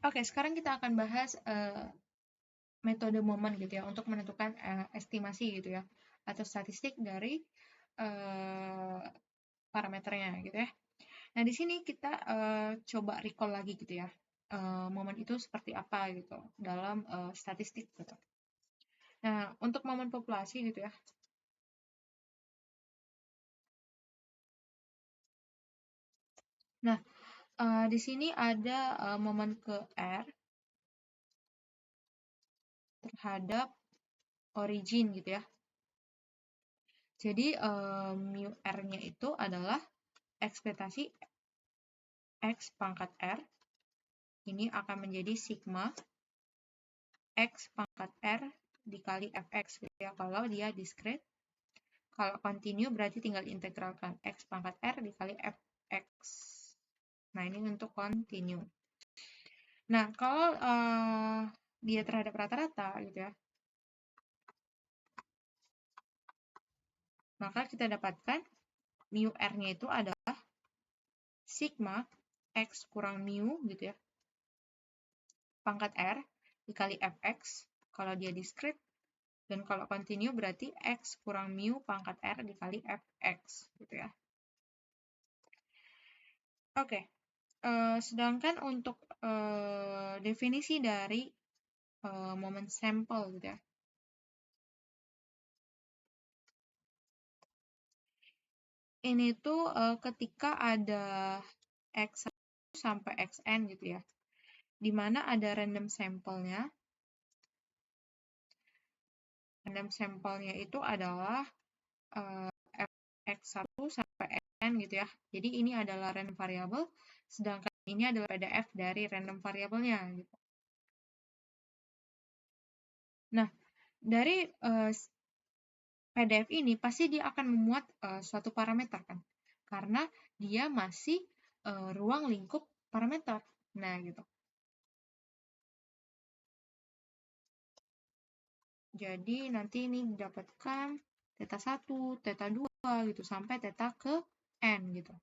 Oke, sekarang kita akan bahas metode momen gitu ya untuk menentukan estimasi gitu ya atau statistik dari parameternya gitu ya. Nah, di sini kita coba recall lagi gitu ya. Momen itu seperti apa gitu dalam statistik gitu. Nah, untuk momen populasi gitu ya. Nah, di sini ada momen ke R terhadap origin gitu ya. Jadi mu R-nya itu adalah ekspektasi X pangkat R. Ini akan menjadi sigma X pangkat R dikali Fx gitu ya, kalau dia discrete. Kalau continue berarti tinggal integralkan X pangkat R dikali Fx. Nah, ini untuk continue. Nah, kalau dia terhadap rata-rata gitu ya, maka kita dapatkan mu R-nya itu adalah sigma X kurang mu gitu ya, pangkat R dikali Fx kalau dia discrete, dan kalau continue berarti X kurang mu pangkat R dikali Fx gitu ya. Oke, sedangkan untuk definisi dari momen sampel gitu ya. Ini tuh ketika ada X1 sampai Xn gitu ya, di mana ada random sampelnya. Random sampelnya itu adalah X1 sampai Xn gitu ya. Jadi ini adalah random variable, sedangkan ini adalah PDF dari random variabelnya gitu. Nah, dari PDF ini pasti dia akan memuat suatu parameter kan, karena dia masih ruang lingkup parameter. Nah, gitu. Jadi nanti ini didapatkan theta 1, theta 2 gitu sampai theta ke n gitu.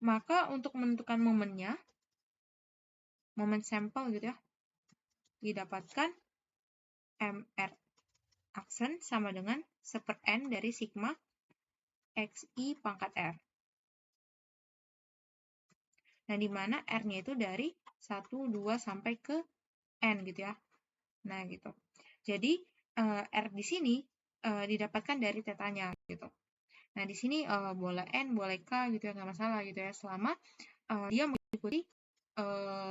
Maka untuk menentukan momennya, momen sampel gitu ya, didapatkan MR aksen sama dengan 1/n dari sigma XI pangkat R. Nah, di mana R-nya itu dari 1, 2, sampai ke N gitu ya. Nah, gitu. Jadi, R di sini didapatkan dari tetanya gitu. Nah, di sini boleh N, boleh K gitu ya, nggak masalah gitu ya, selama dia mengikuti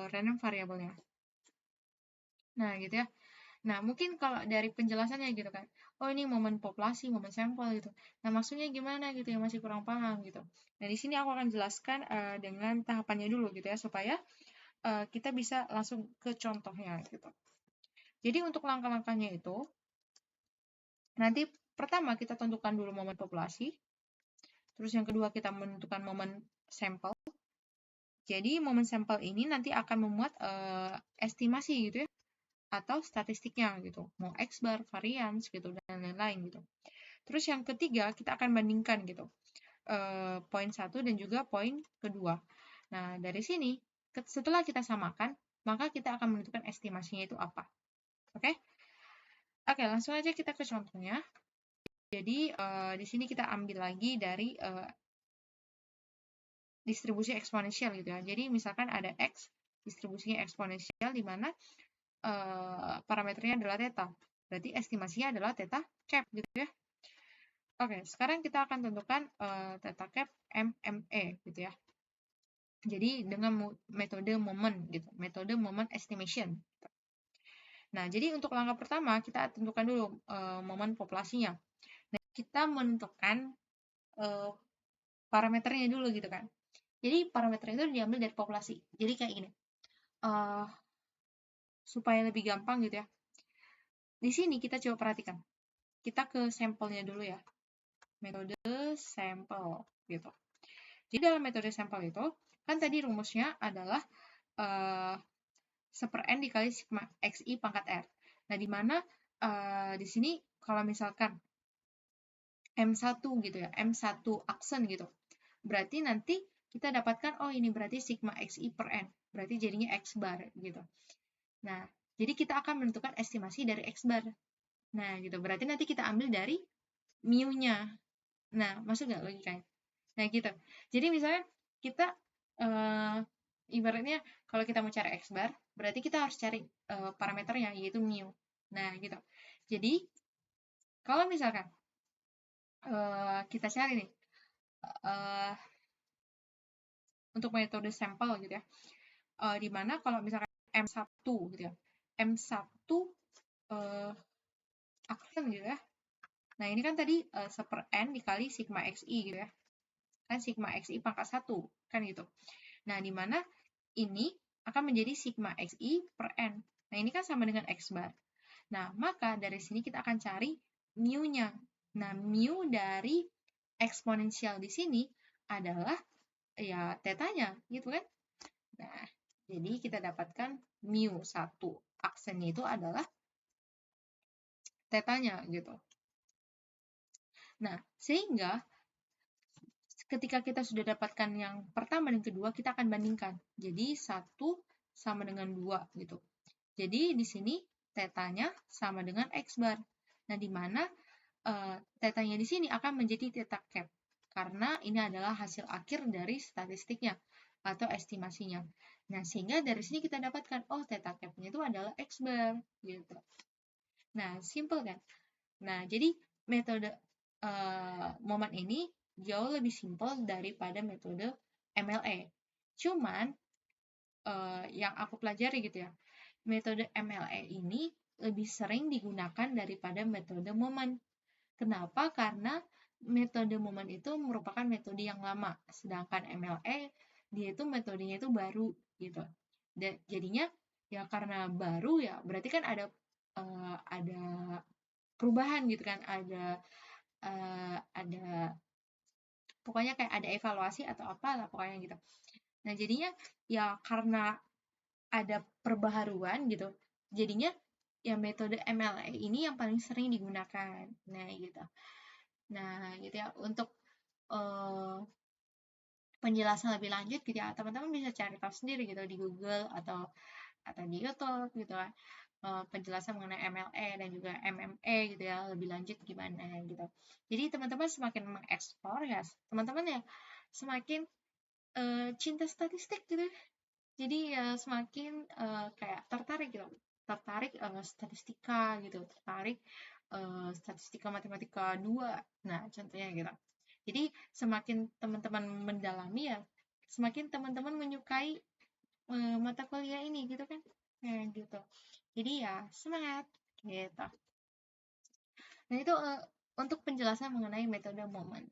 random variabelnya. Nah, gitu ya. Nah, mungkin kalau dari penjelasannya gitu kan, oh ini momen populasi, momen sampel gitu. Nah, maksudnya gimana gitu ya, masih kurang paham gitu. Nah, di sini aku akan jelaskan dengan tahapannya dulu gitu ya, supaya kita bisa langsung ke contohnya gitu. Jadi untuk langkah-langkahnya itu, nanti pertama kita tentukan dulu momen populasi, terus yang kedua kita menentukan momen sampel. Jadi momen sampel ini nanti akan memuat estimasi gitu ya, atau statistiknya gitu, mau X bar, varians gitu, dan lain-lain gitu. Terus yang ketiga kita akan bandingkan gitu, poin 1 dan juga poin kedua. Nah, dari sini setelah kita samakan, maka kita akan menentukan estimasinya itu apa. Oke? Oke, langsung aja kita ke contohnya. Jadi di sini kita ambil lagi dari distribusi eksponensial gitu ya. Jadi misalkan ada X, distribusinya eksponensial di mana parameternya adalah theta. Berarti estimasinya adalah theta cap gitu ya. Oke, sekarang kita akan tentukan theta cap MME gitu ya. Jadi dengan metode moment gitu, metode moment estimation. Nah, jadi untuk langkah pertama kita tentukan dulu momen populasinya. Nah, kita menentukan parameternya dulu gitu kan. Jadi parameternya itu diambil dari populasi. Jadi kayak gini. Supaya lebih gampang gitu ya. Di sini kita coba perhatikan. Kita ke sampelnya dulu ya. Metode sampel gitu. Jadi dalam metode sampel itu, kan tadi rumusnya adalah 1/n dikali sigma xi pangkat r. Nah, di mana di sini kalau misalkan M1 gitu ya, M1 aksen gitu. Berarti nanti kita dapatkan, oh ini berarti sigma xi per n, berarti jadinya x bar gitu. Nah, jadi kita akan menentukan estimasi dari x bar. Nah, gitu. Berarti nanti kita ambil dari mu-nya. Nah, masuk nggak logikanya? Nah, gitu. Jadi misalnya kita ibaratnya kalau kita mau cari x bar, berarti kita harus cari parameternya, yaitu mu. Nah, gitu. Jadi, kalau misalkan kita cari nih, untuk metode sampel gitu ya, dimana kalau misalkan M1 gitu ya, M1 aksen gitu ya. Nah, ini kan tadi 1/n dikali sigma xi gitu ya. Kan sigma xi pangkat 1, kan gitu. Nah, dimana ini akan menjadi sigma xi per n. Nah, ini kan sama dengan x bar. Nah, maka dari sini kita akan cari mu-nya. Nah, mu dari eksponensial di sini adalah ya tetanya, gitu kan? Nah, jadi kita dapatkan mu 1 aksennya itu adalah tetanya, gitu. Nah, sehingga ketika kita sudah dapatkan yang pertama dan kedua, kita akan bandingkan. Jadi 1 sama dengan 2 gitu. Jadi di sini tetanya sama dengan x bar. Nah, di mana tetanya di sini akan menjadi theta cap. Karena ini adalah hasil akhir dari statistiknya atau estimasinya. Nah, sehingga dari sini kita dapatkan, oh theta cap-nya itu adalah x bar gitu. Nah, simple kan? Nah, jadi metode momen ini jauh lebih simpel daripada metode MLE. Cuman yang aku pelajari gitu ya, metode MLE ini lebih sering digunakan daripada metode momen. Kenapa? Karena metode momen itu merupakan metode yang lama, sedangkan MLE dia itu metodenya itu baru gitu. Dan jadinya ya karena baru ya berarti kan ada perubahan gitu kan, ada pokoknya kayak ada evaluasi atau apalah pokoknya gitu. Nah, jadinya ya karena ada perbaharuan gitu, jadinya ya metode MLE ini yang paling sering digunakan. Nah, gitu. Nah, gitu ya. Untuk penjelasan lebih lanjut gitu ya, teman-teman bisa cari tahu sendiri gitu di Google atau di YouTube gitu kan. Penjelasan mengenai MLE dan juga MMA gitu ya, lebih lanjut gimana gitu. Jadi teman-teman semakin mengeksplor ya, teman-teman ya semakin cinta statistik gitu. Jadi ya semakin kayak tertarik gitu, tertarik statistika gitu, tertarik statistika matematika 2. Nah, contohnya gitu. Jadi semakin teman-teman mendalami ya, semakin teman-teman menyukai mata kuliah ini gitu kan. Nah, gitu. Jadi ya semangat gitu. Nah, itu untuk penjelasan mengenai metode momen.